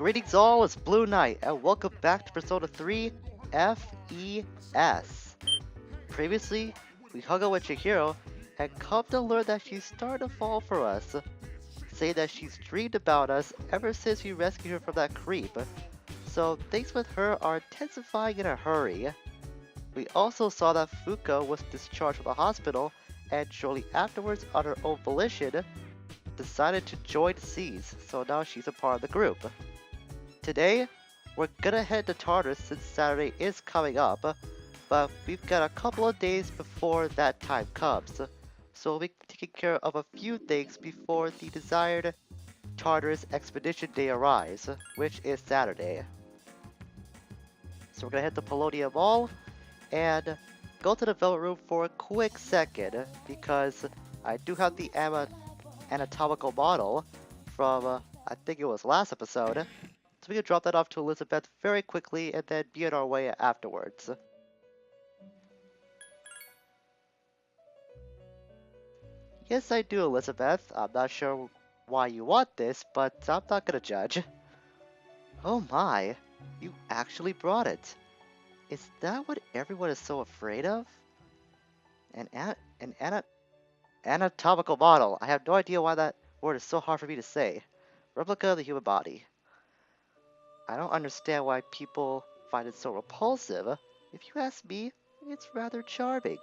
Greetings all, it's Blue Knight, and welcome back to Persona 3 FES. Previously, we hung out with Chihiro and come to learn that she's starting to fall for us, saying that she's dreamed about us ever since we rescued her from that creep, so things with her are intensifying in a hurry. We also saw that Fuka was discharged from the hospital, and shortly afterwards, on her own volition, decided to join C's, so now she's a part of the group. Today, we're gonna head to Tartarus since Saturday is coming up, but we've got a couple of days before that time comes, so we'll be taking care of a few things before the desired Tartarus Expedition Day arrives, which is Saturday. So we're gonna head to Polonium Mall and go to the Velvet Room for a quick second, because I do have the anatomical model from, I think it was last episode, so we can drop that off to Elizabeth very quickly and then be on our way afterwards. Yes, I do, Elizabeth. I'm not sure why you want this, but I'm not gonna judge. Oh my, you actually brought it. Is that what everyone is so afraid of? An anatomical model. I have no idea why that word is so hard for me to say. Replica of the human body. I don't understand why people find it so repulsive. If you ask me, it's rather charming.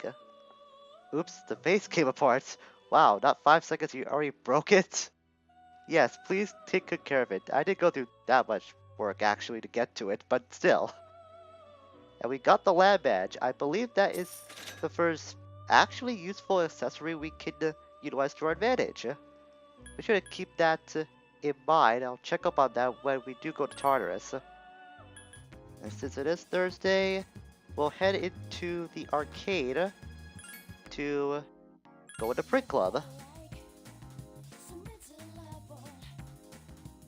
Oops, the face came apart. Wow, not 5 seconds, you already broke it? Yes, please take good care of it. I didn't go through that much work actually to get to it, but still. And we got the lab badge. I believe that is the first actually useful accessory we can utilize to our advantage. We should keep that in mind. I'll check up on that when we do go to Tartarus. And since it is Thursday, we'll head into the arcade to go into Print Club.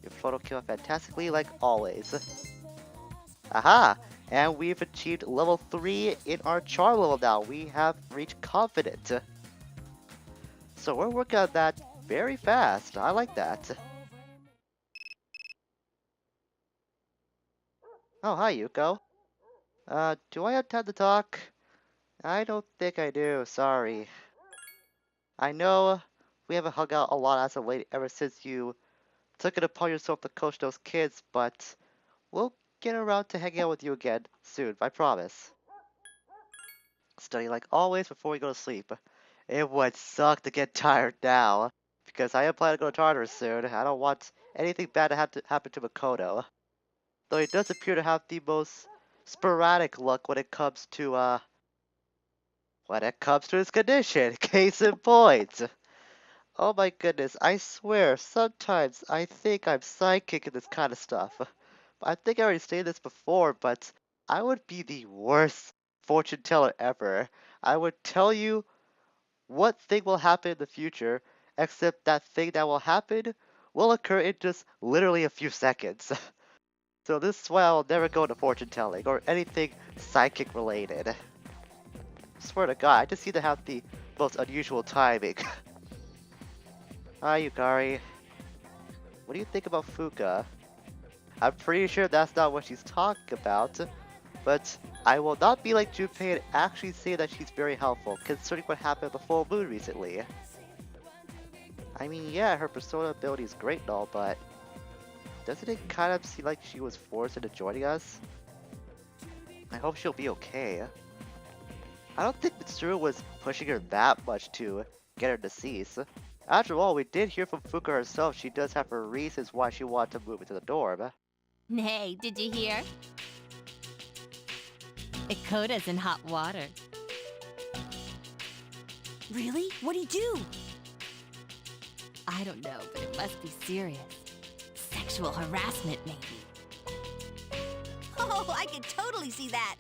Your photo came out fantastically like always. Aha! And we've achieved level 3 in our charm level now. We have reached confident. So we're working on that very fast. I like that. Oh, hi, Yuko. Do I have time to talk? I don't think I do, sorry. I know we haven't hung out a lot as of late ever since you took it upon yourself to coach those kids, but we'll get around to hanging out with you again soon, I promise. Study like always before we go to sleep. It would suck to get tired now, because I am planning to go to Tartarus soon. I don't want anything bad to happen to Makoto. Though he does appear to have the most sporadic luck when it comes to his condition. Case in point. Oh my goodness, I swear, sometimes I think I'm psychic in this kind of stuff. I think I already stated this before, but I would be the worst fortune teller ever. I would tell you what thing will happen in the future, except that thing that will happen will occur in just literally a few seconds. So this is why I'll never go into fortune telling or anything psychic related. Swear to God, I just seem to have the most unusual timing. Hi, Yukari. What do you think about Fuka? I'm pretty sure that's not what she's talking about, but I will not be like Junpei and actually say that she's very helpful, considering what happened at the full moon recently. I mean, yeah, her persona ability is great and all, but doesn't it kind of seem like she was forced into joining us? I hope she'll be okay. I don't think Mitsuru was pushing her that much to get her to cease. After all, we did hear from Fuka herself she does have her reasons why she wanted to move into the dorm. Hey, did you hear? Ikota's in hot water. Really? What'd he do? I don't know, but it must be serious. Sexual harassment, maybe. Oh, I could totally see that.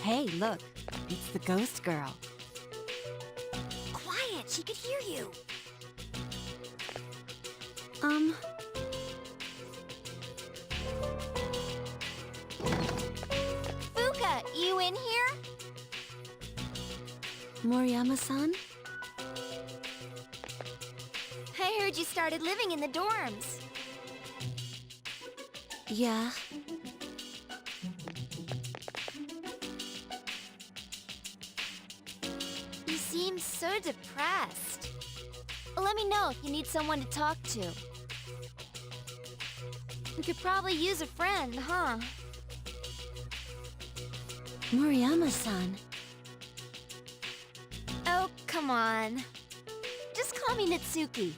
Hey, look. It's the ghost girl. Quiet, she could hear you. Fuka, you in here? Moriyama-san? I heard you started living in the dorms. Yeah. You seem so depressed. Let me know if you need someone to talk to. You could probably use a friend, huh? Moriyama-san. Oh, come on. Just call me Natsuki.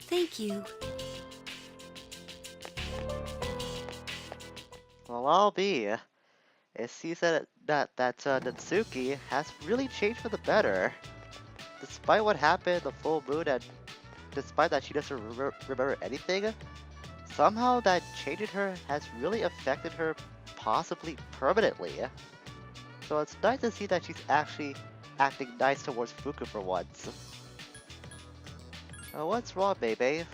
Thank you. Well, I'll be. It seems that Natsuki has really changed for the better. Despite what happened in the full moon and despite that she doesn't remember anything, somehow that change in her has really affected her possibly permanently. So it's nice to see that she's actually acting nice towards Fuku for once. What's wrong, baby?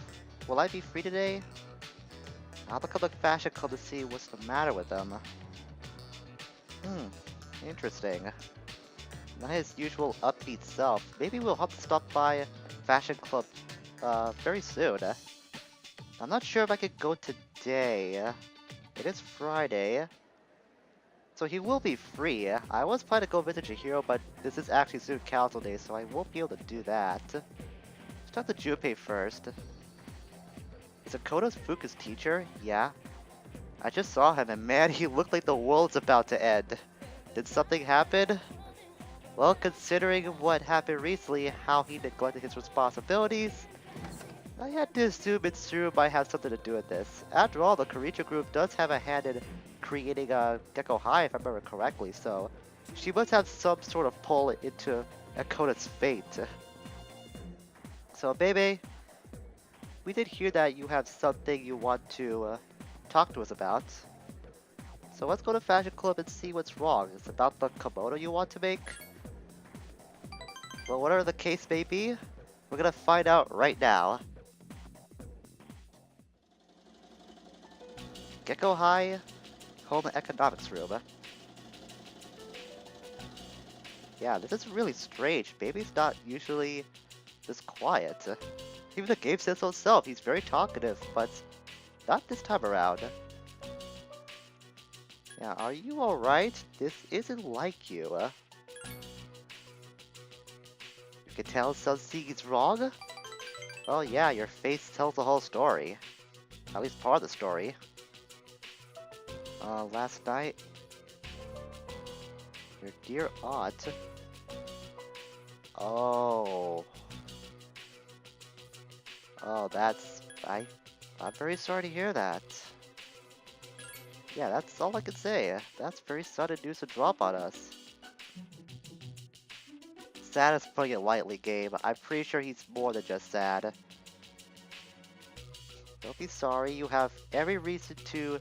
Will I be free today? I'll look up the fashion club to see what's the matter with them. Interesting. Not his usual upbeat self. Maybe we'll have to stop by fashion club very soon. I'm not sure if I could go today. It is Friday. So he will be free. I was planning to go visit Chihiro, but this is actually student council day, so I won't be able to do that. Let's talk to Junpei first. Is Akoto's Fuku's teacher? Yeah. I just saw him and man, he looked like the world's about to end. Did something happen? Well, considering what happened recently, how he neglected his responsibilities, I had to assume Mitsuru might have something to do with this. After all, the Karicha group does have a hand in creating Gecko High, if I remember correctly, so she must have some sort of pull into Akota's fate. So, baby, we did hear that you have something you want to talk to us about. So let's go to Fashion Club and see what's wrong. It's about the kimono you want to make? Well, whatever the case may be, we're gonna find out right now. Gecko High, Home Economics Room. Yeah, this is really strange. Baby's not usually this quiet. Even the game says so himself, he's very talkative, but not this time around. Yeah, are you alright? This isn't like you. You can tell something's wrong? Oh yeah, your face tells the whole story. At least part of the story. Last night... Your dear aunt... Oh... Oh, that's... I'm very sorry to hear that. Yeah, that's all I can say. That's very sudden news to drop on us. Sad is putting it lightly, Gabe. I'm pretty sure he's more than just sad. Don't be sorry, you have every reason to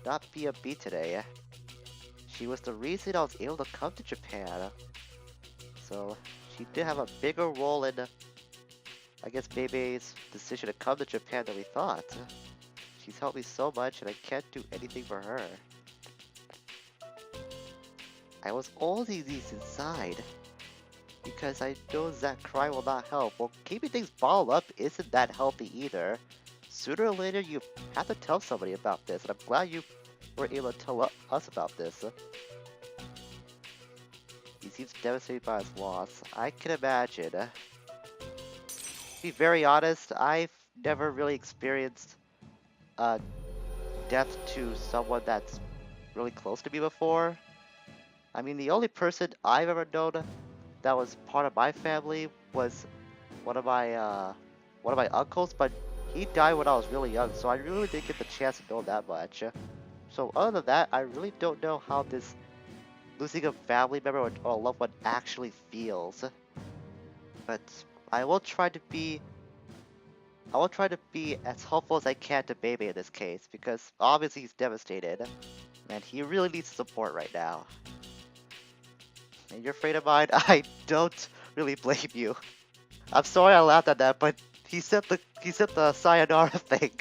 not be upbeat today. She was the reason I was able to come to Japan. So, she did have a bigger role in, I guess, Bebe's decision to come to Japan than we thought. She's helped me so much and I can't do anything for her. I was holding these inside because I know that crying will not help. Well, keeping things bottled up isn't that healthy either. Sooner or later you have to tell somebody about this, and I'm glad you were able to tell us about this. He seems devastated by his loss. I can imagine. To be very honest, I've never really experienced death to someone that's really close to me before. I mean, the only person I've ever known that was part of my family was one of my uncles, but he died when I was really young, so I really didn't get the chance to know that much. So other than that, I really don't know how this losing a family member or a loved one actually feels. But I will try to be as helpful as I can to Baby in this case, because obviously he's devastated, and he really needs support right now. And you're afraid of mine? I don't really blame you. I'm sorry I laughed at that, but he said the sayonara thing.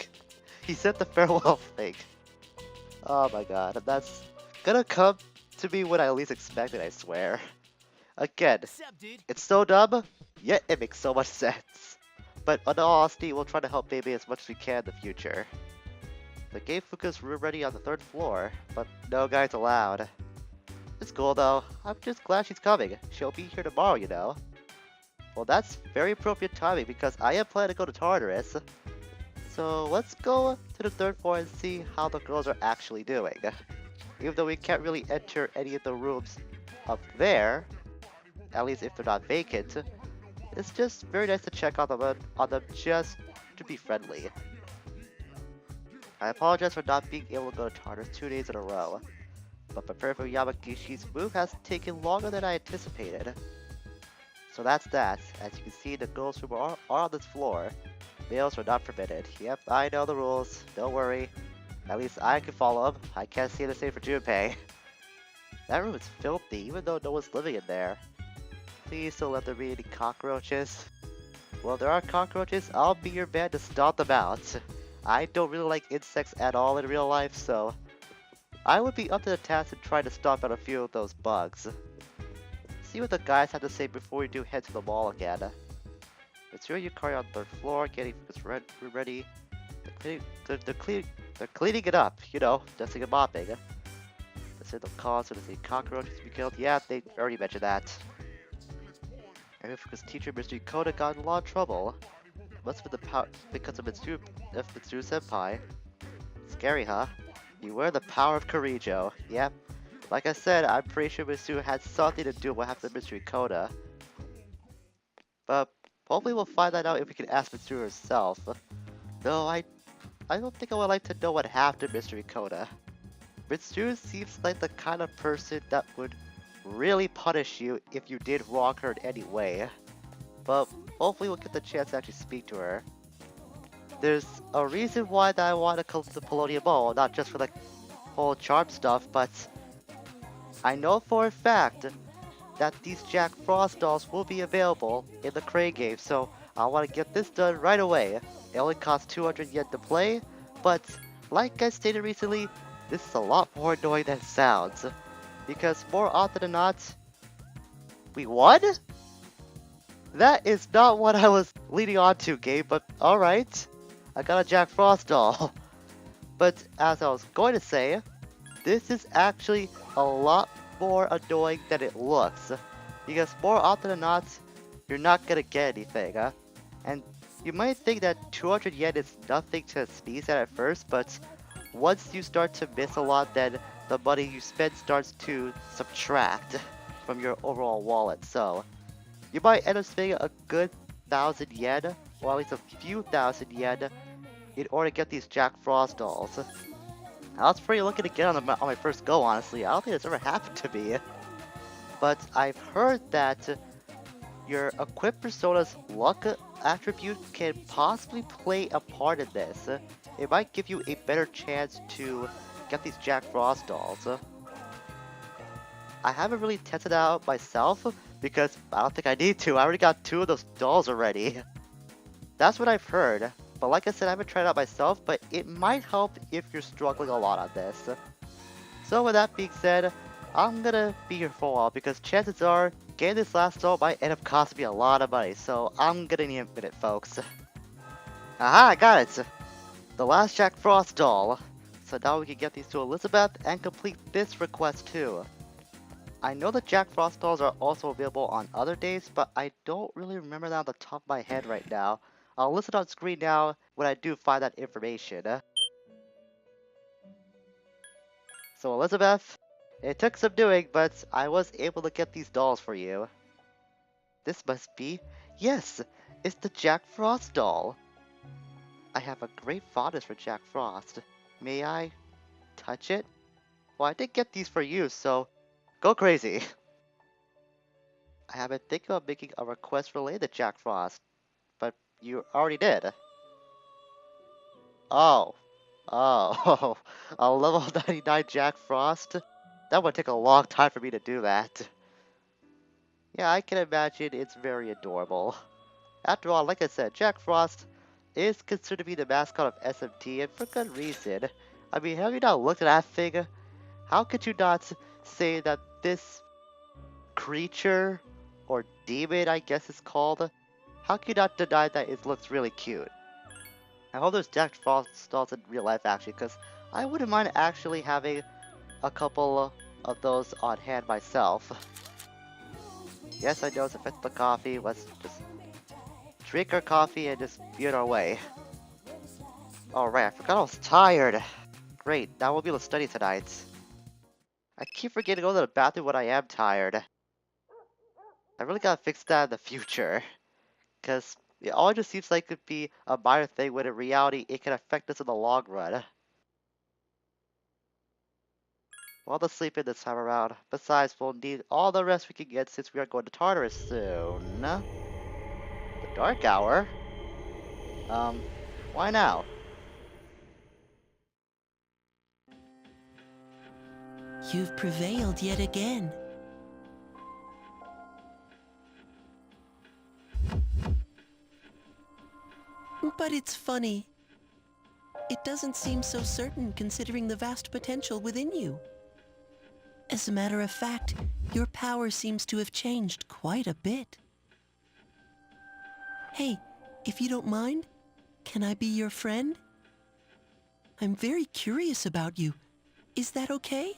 He said the farewell thing. Oh my god, that's gonna come to me when I least expect it, I swear. Again, it's so dumb, Yeah, it makes so much sense. But in all honesty, we'll try to help Baby as much as we can in the future. The gave Fuka's room ready on the 3rd floor, but no guys allowed. It's cool though. I'm just glad she's coming. She'll be here tomorrow, you know. Well, that's very appropriate timing because I am planning to go to Tartarus. So let's go to the 3rd floor and see how the girls are actually doing. Even though we can't really enter any of the rooms up there, at least if they're not vacant, it's just very nice to check on them just to be friendly. I apologize for not being able to go to Tartarus 2 days in a row, but preparing for Yamagishi's move has taken longer than I anticipated. So that's that. As you can see, the girls' room are on this floor. Males are not permitted. Yep, I know the rules. Don't worry. At least I can follow them. I can't say the same for Junpei. That room is filthy, even though no one's living in there. Please don't let there be any cockroaches. Well, if there are cockroaches, I'll be your man to stomp them out. I don't really like insects at all in real life, so I would be up to the task of trying to stomp out a few of those bugs. See what the guys have to say before we do head to the mall again. It's your Yukari on the 3rd floor, getting this room ready. They're cleaning it up, you know, dusting and mopping. They said they'll cause so the cockroaches to be killed. Yeah, they already mentioned that. Because teacher Mr. Koda got in a lot of trouble. Must have been because of Mitsuru Senpai. Scary, huh? Beware the power of Kirijo. Yep. Like I said, I'm pretty sure Mitsuru had something to do with what happened to Mr. Koda. But hopefully we'll find that out if we can ask Mitsuru herself. Though I don't think I would like to know what happened to Mr. Koda. Mitsuru seems like the kind of person that would really punish you if you did wrong her in any way. But hopefully we'll get the chance to actually speak to her. There's a reason why that I want to come to the Polonium Mall, not just for the whole charm stuff, but I know for a fact that these Jack Frost dolls will be available in the Crane game, so I want to get this done right away. It only costs 200 yen to play, but like I stated recently, this is a lot more annoying than it sounds. Because more often than not, we won? That is not what I was leading on to, Gabe, but alright. I got a Jack Frost doll. But as I was going to say, this is actually a lot more annoying than it looks. Because more often than not, you're not gonna get anything, huh? And you might think that 200 yen is nothing to sneeze at first, but once you start to miss a lot, then the money you spend starts to subtract from your overall wallet. So you might end up spending a good 1,000 yen, or at least a few thousand yen, in order to get these Jack Frost dolls. I was pretty lucky to get on my first go, honestly. I don't think it's ever happened to me. But I've heard that your equipped persona's luck attribute can possibly play a part in this. It might give you a better chance to get these Jack Frost dolls. I haven't really tested it out myself because I don't think I need to. I already got 2 of those dolls already. That's what I've heard. But like I said, I haven't tried it out myself, but it might help if you're struggling a lot on this. So with that being said, I'm gonna be here for a while because chances are getting this last doll might end up costing me a lot of money, so I'm gonna need a minute, folks. Aha, I got it! The last Jack Frost doll. So now we can get these to Elizabeth and complete this request too. I know the Jack Frost dolls are also available on other days, but I don't really remember that on the top of my head right now. I'll list it on screen now when I do find that information. So Elizabeth, it took some doing, but I was able to get these dolls for you. This must be... Yes! It's the Jack Frost doll! I have a great fondness for Jack Frost. May I touch it? Well, I did get these for you, so go crazy! I have been thinking of making a request related to Jack Frost, but you already did. Oh. Oh. A level 99 Jack Frost? That would take a long time for me to do that. Yeah, I can imagine it's very adorable. After all, like I said, Jack Frost is considered to be the mascot of SMT, and for good reason. I mean, have you not looked at that thing? How could you not say that this creature or demon, I guess it's called. How can you not deny that it looks really cute? I hope there's Jack Frost dolls in real life actually, because I wouldn't mind actually having a couple of those on hand myself. Yes, I know it's a fifth of coffee. Let's just drink our coffee and just be on our way. Alright, I forgot I was tired. Great, now we'll be able to study tonight. I keep forgetting to go to the bathroom when I am tired. I really gotta fix that in the future. Because it all just seems like it could be a minor thing when in reality it can affect us in the long run. Well, let's sleep in this time around. Besides, we'll need all the rest we can get since we are going to Tartarus soon. The dark hour? Why now? You've prevailed yet again. But it's funny. It doesn't seem so certain considering the vast potential within you. As a matter of fact, your power seems to have changed quite a bit. Hey, if you don't mind, can I be your friend? I'm very curious about you. Is that okay?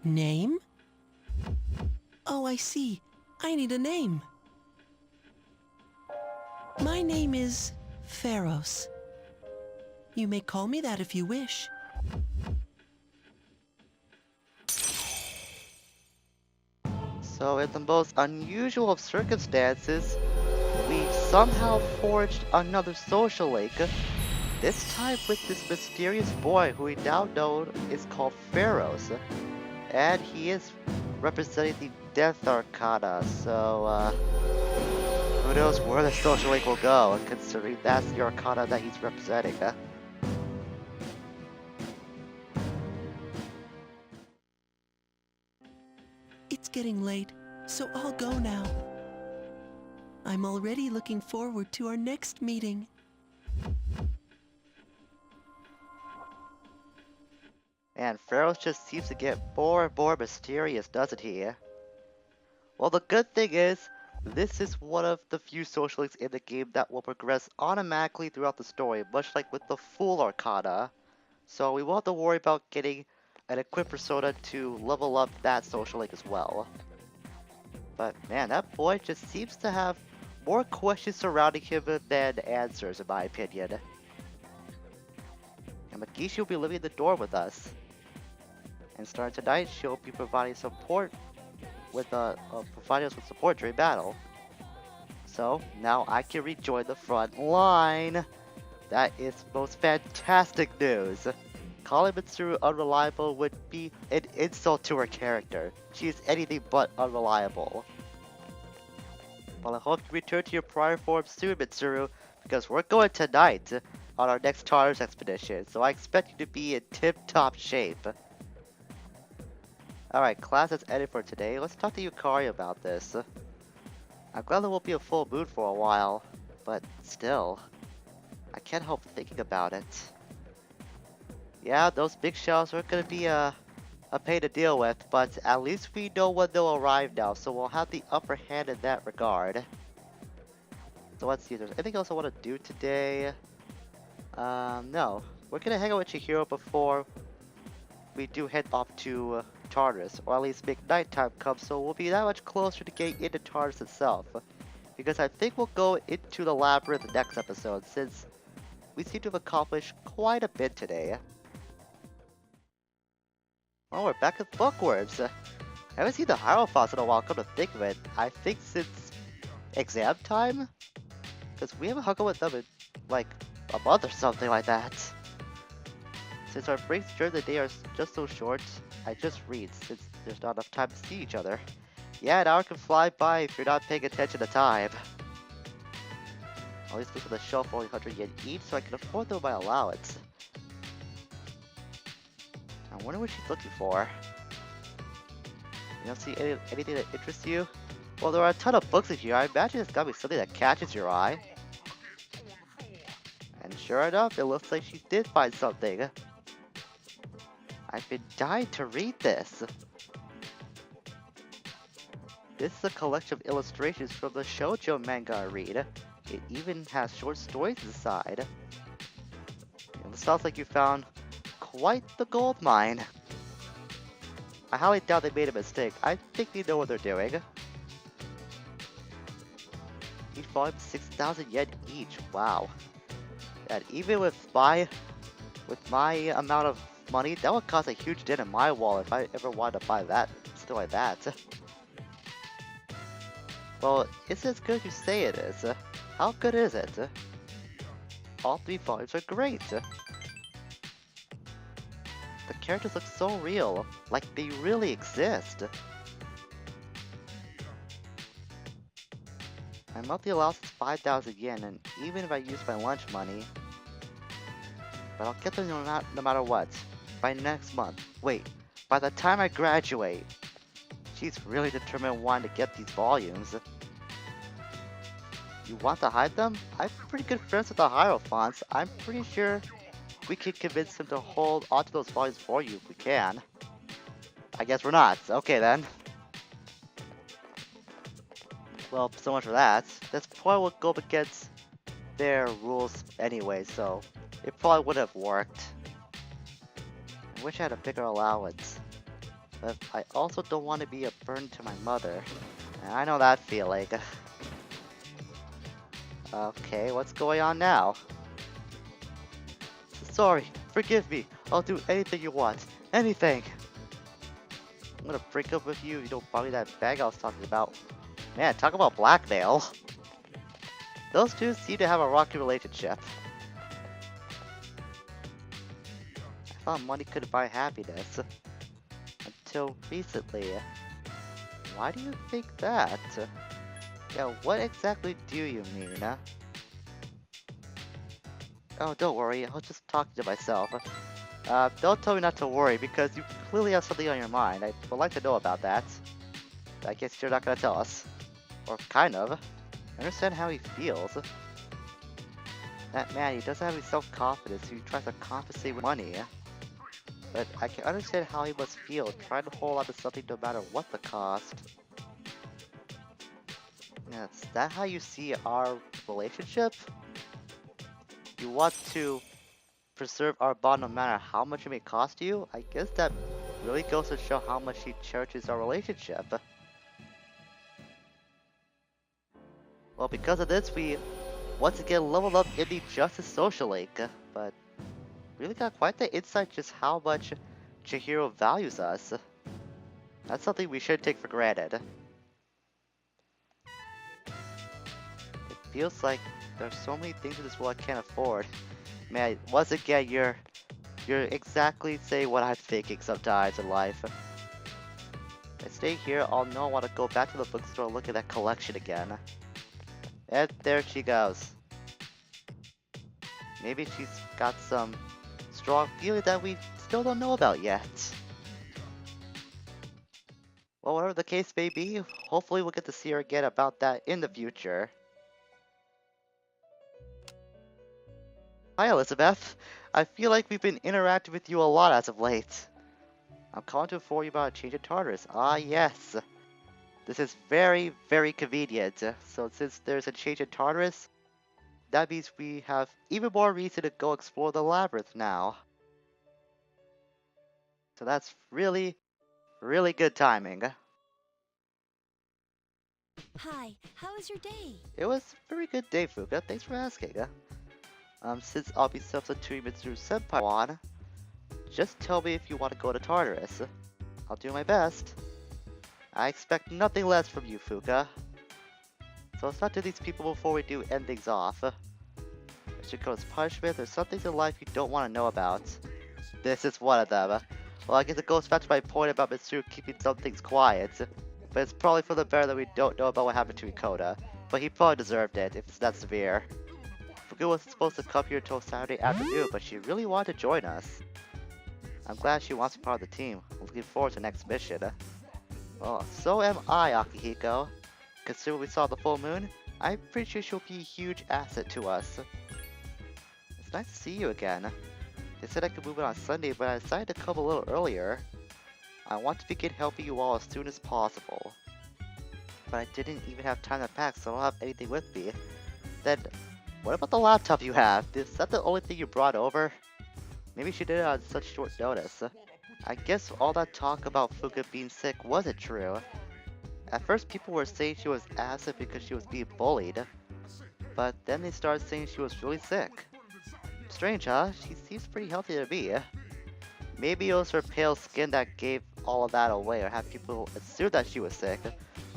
Name? Oh, I see. I need a name. My name is Pharos. You may call me that if you wish. So, in the most unusual of circumstances, we've somehow forged another social link. This time with this mysterious boy who we now know is called Pharos. And he is representing the Death Arcana, so who knows where the social link will go, considering that's the Arcana that he's representing, huh? It's getting late, so I'll go now. I'm already looking forward to our next meeting. And Pharos just seems to get more and more mysterious, doesn't he? Well, the good thing is, this is one of the few social links in the game that will progress automatically throughout the story, much like with the full Arcana. So we won't have to worry about getting an equipped persona to level up that social link as well. But man, that boy just seems to have more questions surrounding him than answers, in my opinion. And Makishi will be living in the dorm with us. And starting tonight, she'll be providing support with providing us with support during battle. So now I can rejoin the front line. That is most fantastic news. Calling Mitsuru unreliable would be an insult to her character. She is anything but unreliable. Well, I hope you return to your prior form soon, Mitsuru, because we're going tonight on our next Tartarus expedition, so I expect you to be in tip-top shape. Alright, class has ended for today. Let's talk to Yukari about this. I'm glad there won't be a full moon for a while, but still, I can't help thinking about it. Yeah, those big shells are gonna be a pain to deal with, but at least we know when they'll arrive now, so we'll have the upper hand in that regard. So let's see if there's anything else I want to do today. No. We're gonna hang out with Chihiro before we do head off to Tartarus, or at least make nighttime come, so we'll be that much closer to getting into Tartarus itself. Because I think we'll go into the labyrinth next episode, since we seem to have accomplished quite a bit today. Oh, we're back at Bookworms. I haven't seen the Hierophants in a while, come to think of it. I think since exam time? Because we haven't hung out with them in, like, a month or something like that. Since our breaks during the day are just so short, I just read, since there's not enough time to see each other. Yeah, an hour can fly by if you're not paying attention to time. All these books on the shelf are only 100 yen each, so I can afford them with my allowance. I wonder what she's looking for. You don't see anything that interests you? Well, there are a ton of books in here. I imagine it's gotta be something that catches your eye. And sure enough, it looks like she did find something. I've been dying to read this. This is a collection of illustrations from the shoujo manga I read. It even has short stories inside. It sounds like you found quite the gold mine. I highly doubt they made a mistake. I think they know what they're doing. Each volume 6,000 yen each. Wow. And even with my amount of money, that would cause a huge dent in my wallet if I ever wanted to buy that, something like that. Well, it's as good as you say it is. How good is it? All 3 volumes are great. The characters look so real, like they really exist. My monthly allowance is 5,000 yen, and even if I use my lunch money, but I'll get them no matter what. By next month. Wait, by the time I graduate. She's really determined wanting to get these volumes. You want to hide them? I'm pretty good friends with the Hierophants. I'm pretty sure we can convince them to hold onto those volumes for you if we can. I guess we're not. Okay then. Well, so much for that. That's probably what go up against their rules anyway, so it probably would have worked. I wish I had a bigger allowance. But I also don't want to be a burden to my mother. And I know that feeling. Okay, what's going on now? Sorry, forgive me. I'll do anything you want. Anything. I'm gonna break up with you if you don't buy me that bag I was talking about. Man, talk about blackmail. Those two seem to have a rocky relationship. I thought money could buy happiness. Until recently. Why do you think that? Yeah, what exactly do you mean? Oh, don't worry, I was just talking to myself. Don't tell me not to worry, because you clearly have something on your mind. I would like to know about that. I guess you're not gonna tell us. Or kind of. I understand how he feels. That man, he doesn't have any self-confidence, so he tries to compensate with money. But I can understand how he must feel, trying to hold on to something no matter what the cost. Yeah, is that how you see our relationship? You want to preserve our bond no matter how much it may cost you? I guess that really goes to show how much he cherishes our relationship. Well, because of this, we once again leveled up in the Justice Social League, but really got quite the insight just how much Chihiro values us. That's something we should take for granted. It feels like there's so many things in this world I can't afford. Man, once again, you're exactly saying what I'm thinking sometimes in life. If I stay here, I'll know I want to go back to the bookstore and look at that collection again. And there she goes. Maybe she's got some strong feeling that we still don't know about yet. Well, whatever the case may be, hopefully we'll get to see her again about that in the future. Hi Elizabeth, I feel like we've been interacting with you a lot as of late. I'm calling to inform you about a change in Tartarus. Ah yes. This is very, very convenient. So since there's a change in Tartarus, that means we have even more reason to go explore the labyrinth now. So that's really, really good timing. Hi, how was your day? It was a very good day, Fuka. Thanks for asking. Since I'll be substituting Mitsuru Senpai on, just tell me if you want to go to Tartarus. I'll do my best. I expect nothing less from you, Fuka. So let's not do these people before we do end things off. Mr. Ko's punishment, there's some things in life you don't want to know about. This is one of them. Well, I guess it goes back to my point about Mitsuru keeping some things quiet. But it's probably for the better that we don't know about what happened to Ikoda. But he probably deserved it, if it's that severe. Fuku wasn't supposed to come here until Saturday afternoon, but she really wanted to join us. I'm glad she wants to be part of the team. I'm looking forward to the next mission. Well, so am I, Akihiko. Considering we saw the full moon, I'm pretty sure she'll be a huge asset to us. It's nice to see you again. They said I could move it on Sunday, but I decided to come a little earlier. I want to begin helping you all as soon as possible. But I didn't even have time to pack, so I don't have anything with me. Then, what about the laptop you have? Is that the only thing you brought over? Maybe she did it on such short notice. I guess all that talk about Fuka being sick wasn't true. At first people were saying she was absent because she was being bullied. But then they started saying she was really sick. Strange, huh? She seems pretty healthy to me. Maybe it was her pale skin that gave all of that away or had people assume that she was sick.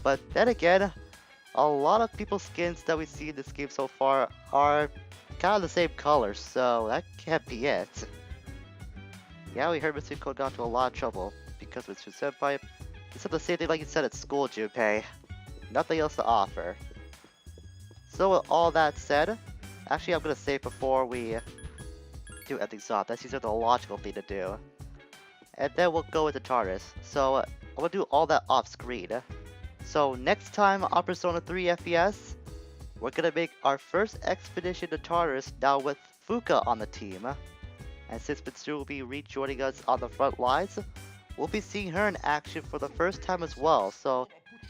But then again, a lot of people's skins that we see in this game so far are kind of the same color, so that can't be it. Yeah, we heard Mitsuko got into a lot of trouble because of Mitsu Senpai. He said the same thing like he said at school, Junpei. Nothing else to offer. So with all that said, actually I'm gonna save before we do everything off. That seems like the logical thing to do. And then we'll go into TARDIS. So I'm gonna do all that off screen. So next time on Persona 3 FES, we're gonna make our first expedition to TARDIS now with Fuka on the team. And since Mitsuru will be rejoining us on the front lines, we'll be seeing her in action for the first time as well. So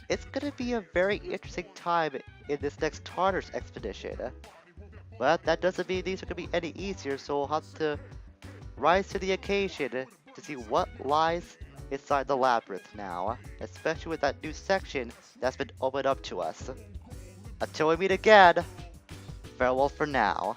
it's gonna be a very interesting time in this next TARDIS expedition. But that doesn't mean these are gonna be any easier, so we'll have to rise to the occasion to see what lies inside the labyrinth now, especially with that new section that's been opened up to us. Until we meet again, farewell for now.